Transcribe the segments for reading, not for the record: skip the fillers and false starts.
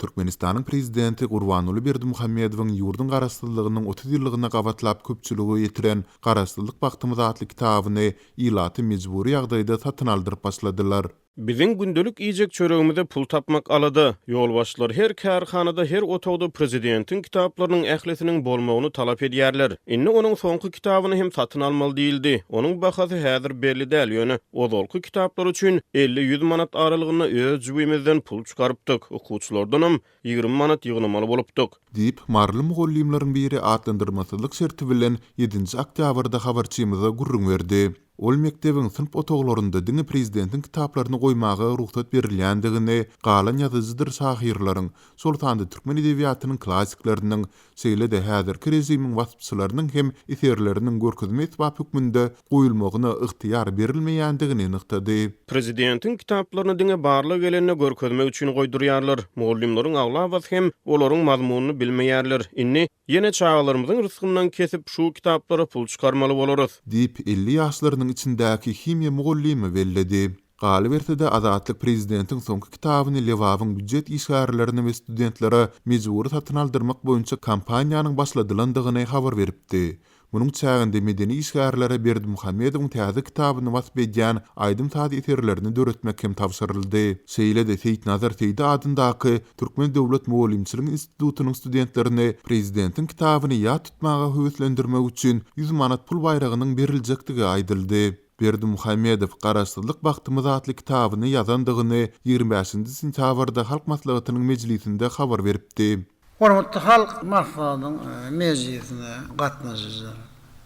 Türkmenistanyň prezidenti Gurbanuly Berdimuhammedowyň ýurdun garaşdyrlygynyň 30 ýyllygyna gabatlap köpçüligi ýetiren Garaşdyrlyk bagtymyz adly kitabyny ilaty mejburi ýagdaýda satyn aldyryp başladylar. Biziň gündelik iýjek çöregimizde pul tapmak alady. Ýolbaşçylar her kärhanada, her otogda prezidentiň kitaplarynyň ählisiniň bolmagyny talap edýärler. Inni onuň soňky kitabyny hem satyn almaly diýildi. Onuň bahasy häzir belli däl ýöne. Ozalky kitaplar üçin 50-100 manat aralygyna öz jübimizden pul çykarypdyk. Okuwçylardanam 20 manat ýygnamaly bolupdyk. Diýip marly mugollimlaryň biri atlandyrmasyzlyk şerti bilen 7 oktýabrda habarçymyza gurrun berdi. Ol mektebiň sınıf otoglarynda diňe prezidentiň kitaplaryny goýmagy ruhsat berilýändigini, galan ýazyjydyr şahyrlaryň, Sultanda türkmen edebiýatynyň klassiklarynyň, seýlede häzirki rejimiň wasfçylarynyň hem eserleriniň görkezme etbap hükmünde goýulmagyna ygtyýar berilmeýändigini nyktady. Prezidentiň kitaplaryny diňe barlyk gelenine görkezme üçin goýdurýarlar. Mugallimlaryň aglabat hem olaryň mazmunyny bilmeýärler. Inni ýene çağlarymyzyň rızkyndan kesip şu kitaplara pul çykarmaly bolarys. Diýip 50 ýaşlarynyň içindäki himýa mugallimy belledi. Galy bertede Azatlyk prezidentiň soňky kitabyny Lewawyň büdjet işgärlerini we studentlere mejburi satyn aldyrmak boýunça kampaniýanyň başladylandygyny habar beripdi. Munyň çäginde medeni işgärlere Berdimuhammedowyň täze kitabyny wasp edýän aýdym taýy eserlerini döretmek hem tapşyryldy. Seýlede Seyit Nazar Seydi adyndaky Türkmen Döwlet Mugallimçilik institutynyň studentlerini prezidentiň kitabyny ýat tutmaga höwetlendirmek üçin 100 manat pul bayragynyň beriljektigi aýdyldy. Berdimuhammedow Garaşdyrlyk bagtymyz adly kitabyny ýazandygyny 25 sentýabrda Halk Maslahatynyň mejlisinde habar beripdi. Hormatly halk maslahatynyň mejlisine gatnaşyjylar.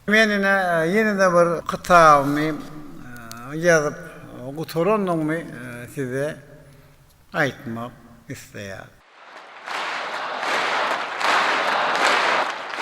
Menine ýene-de bir kitabymy ýazyp guturanyňmy size aýtmak isleýär.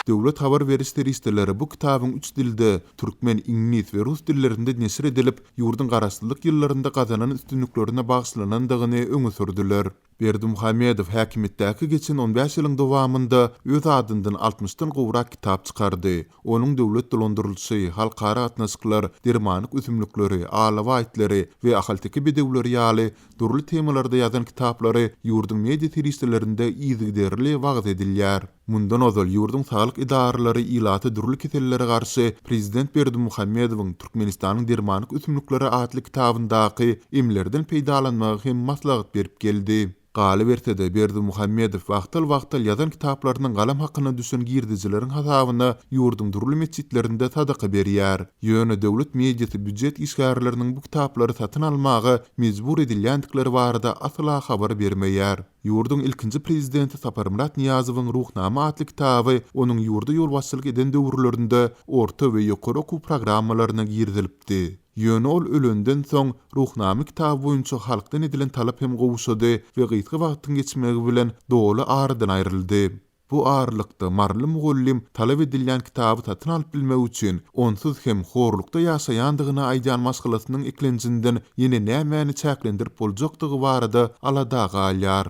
Döwlet habar berişleri isteleri bu kitabyň 3 dilde türkmen, ingilis we rus dillerinde nesir edilip ýurdun garaşdyrlyk ýyllarynda gazanan üstünlüklerine bagşlanandygyny öňe sürdüler. Berdimuhammedow häkimetdäki geçen 15 ýylyň dowamında öz adyndan 60-dan gowrak kitap çykardy. Onuň döwlet dolandyrylşy, halkara gatnaşyklar, dermanyk üzümlükleri, alawa aýtları we ahaltyky bedewleri ýaly durly temalarda ýazan kitaplary ýurdun media teristlerinde ýygyderli wagt edilýär. Mundan ozal ýurdun saglyk idaralary ilaty durly kesellere garşy prezident Berdimuhammedowyň Türkmenistanyň dermanyk üzümlükleri adly kitabyndaky emlerden peýdalanmagy hem maslahat berip geldi. Galy bertede Berdimuhammedow wagtal ýazan kitaplarynyň galam hakyna düşen girdijileriň hasabyna ýurdun durly mesjitlerinde sadaka berýär. Ýöne döwlet mediýasy büdjet işgärleriniň bu kitaplary satyn almagy mejbur edilýändikleri barada asla habar bermeýär. Ýurdun ilkinji prezidenti Saparmurat Niýazowyň Ruhnama adly kitaby onuň ýurda ýolbaşçylyk eden döwürlerinde orta we ýokary okuw programmalaryna girdilipdi. Ýöne ol ölenden soň Ruhnama kitaby boýunça halkdan edilen talap hem gowşady we gysga wagtyň geçmegi bilen doly aradan aýryldy. Bu ağırlykda marly mugallim talap edilýän kitaby satyn alyp bilmek üçin onsuz hem horlukda ýaşaýandygyna aýdýan maşgalatynyň eklenjinden ýene nämäni çäklendirip boljakdygy barada alada galýar.